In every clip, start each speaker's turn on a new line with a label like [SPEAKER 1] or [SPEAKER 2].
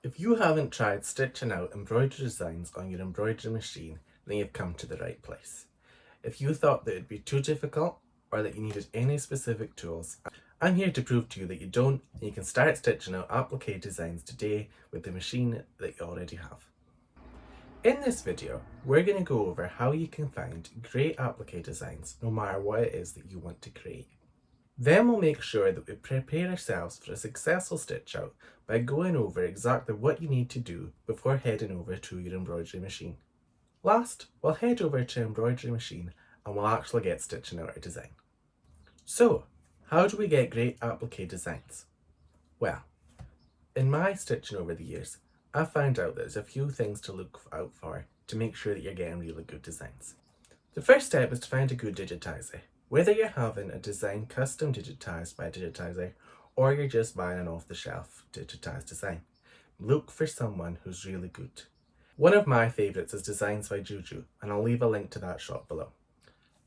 [SPEAKER 1] If you haven't tried stitching out embroidery designs on your embroidery machine, then you've come to the right place. If you thought that it'd be too difficult or that you needed any specific tools, I'm here to prove to you that you don't, and you can start stitching out applique designs today with the machine that you already have. In this video, we're going to go over how you can find great applique designs no matter what it is that you want to create. Then we'll make sure that we prepare ourselves for a successful stitch out by going over exactly what you need to do before heading over to your embroidery machine. Last, we'll head over to embroidery machine and we'll actually get stitching out our design. So, how do we get great applique designs? Well, in my stitching over the years, I've found out that there's a few things to look out for to make sure that you're getting really good designs. The first step is to find a good digitizer. Whether you're having a design custom digitized by a digitizer or you're just buying an off-the-shelf digitized design, look for someone who's really good. One of my favourites is Designs by Juju, and I'll leave a link to that shop below.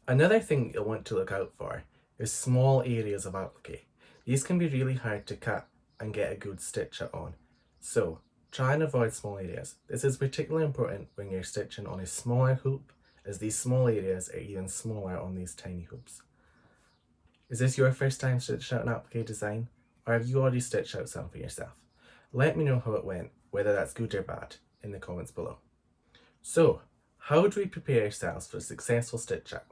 [SPEAKER 1] Another thing you'll want to look out for is small areas of applique. These can be really hard to cut and get a good stitch out on, so try and avoid small areas. This is particularly important when you're stitching on a smaller hoop, as these small areas are even smaller on these tiny hoops. Is this your first time stitching out an applique design, or have you already stitched out some for yourself? Let me know how it went, whether that's good or bad, in the comments below. So, how do we prepare ourselves for a successful stitch out?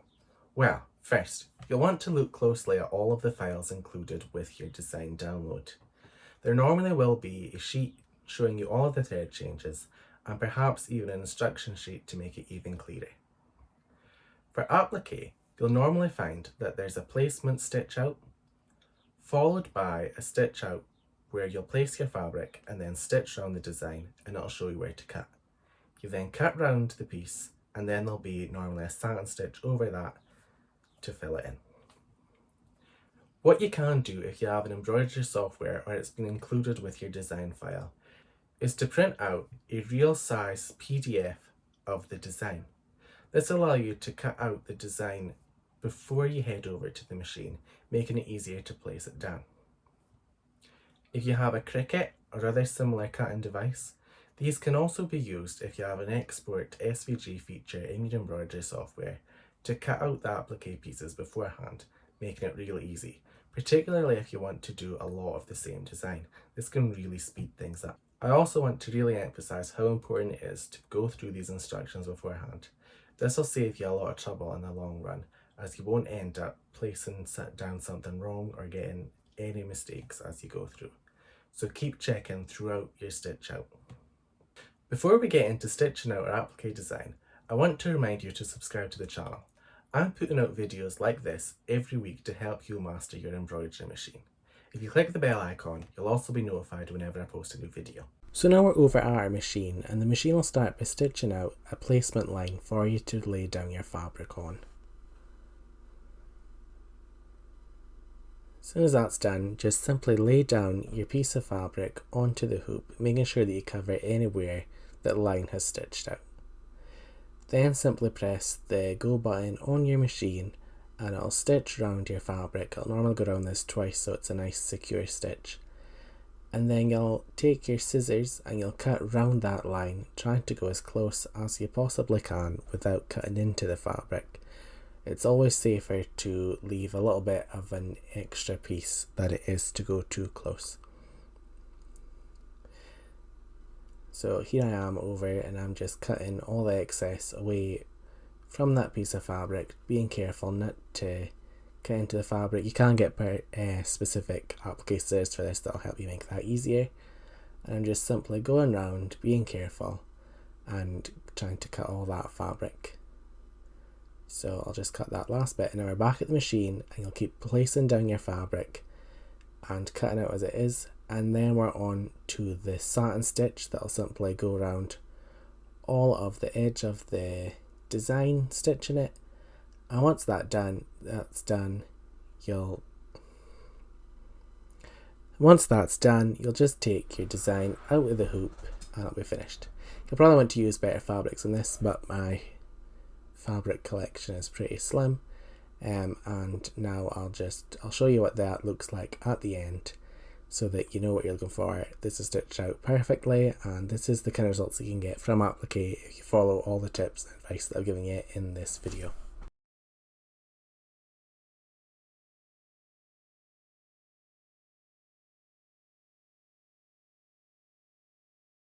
[SPEAKER 1] Well, first, you'll want to look closely at all of the files included with your design download. There normally will be a sheet showing you all of the thread changes, and perhaps even an instruction sheet to make it even clearer. For applique, you'll normally find that there's a placement stitch out, followed by a stitch out where you'll place your fabric and then stitch around the design, and it'll show you where to cut. You then cut round the piece, and then there'll be normally a satin stitch over that to fill it in. What you can do if you have an embroidery software or it's been included with your design file is to print out a real size PDF of the design. This will allow you to cut out the design before you head over to the machine, making it easier to place it down. If you have a Cricut or other similar cutting device, these can also be used if you have an export SVG feature in your embroidery software to cut out the applique pieces beforehand, making it really easy, particularly if you want to do a lot of the same design. This can really speed things up. I also want to really emphasize how important it is to go through these instructions beforehand. This will save you a lot of trouble in the long run, as you won't end up placing down something wrong or getting any mistakes as you go through. So keep checking throughout your stitch out. Before we get into stitching out our applique design, I want to remind you to subscribe to the channel. I'm putting out videos like this every week to help you master your embroidery machine. If you click the bell icon, you'll also be notified whenever I post a new video. So now we're over at our machine, and the machine will start by stitching out a placement line for you to lay down your fabric on. As soon as that's done, just simply lay down your piece of fabric onto the hoop, making sure that you cover anywhere that the line has stitched out. Then simply press the go button on your machine and it'll stitch around your fabric. It'll normally go around this twice so it's a nice secure stitch. And then you'll take your scissors and you'll cut round that line, trying to go as close as you possibly can without cutting into the fabric. It's always safer to leave a little bit of an extra piece than it is to go too close. So here I am over and I'm just cutting all the excess away from that piece of fabric, being careful not to cut into the fabric. You can get specific applique scissors for this that'll help you make that easier. And I'm just simply going around, being careful and trying to cut all that fabric. So I'll just cut that last bit, and now we're back at the machine and you'll keep placing down your fabric and cutting out as it is, and then we're on to the satin stitch that'll simply go around all of the edge of the design, stitching it. And once that's done, you'll just take your design out of the hoop and it'll be finished. You'll probably want to use better fabrics than this, but my fabric collection is pretty slim, and now I'll show you what that looks like at the end. so that you know what you're looking for. This is stitched out perfectly, and this is the kind of results that you can get from applique if you follow all the tips and advice that I've given you in this video.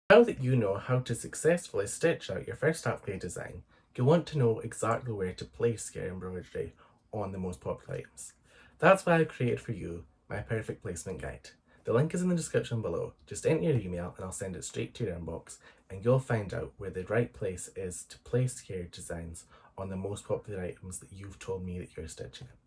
[SPEAKER 1] Now that you know how to successfully stitch out your first applique design, you'll want to know exactly where to place your embroidery on the most popular items. That's why I've created for you my perfect placement guide. The link is in the description below. Just enter your email and I'll send it straight to your inbox, and you'll find out where the right place is to place your designs on the most popular items that you've told me that you're stitching in.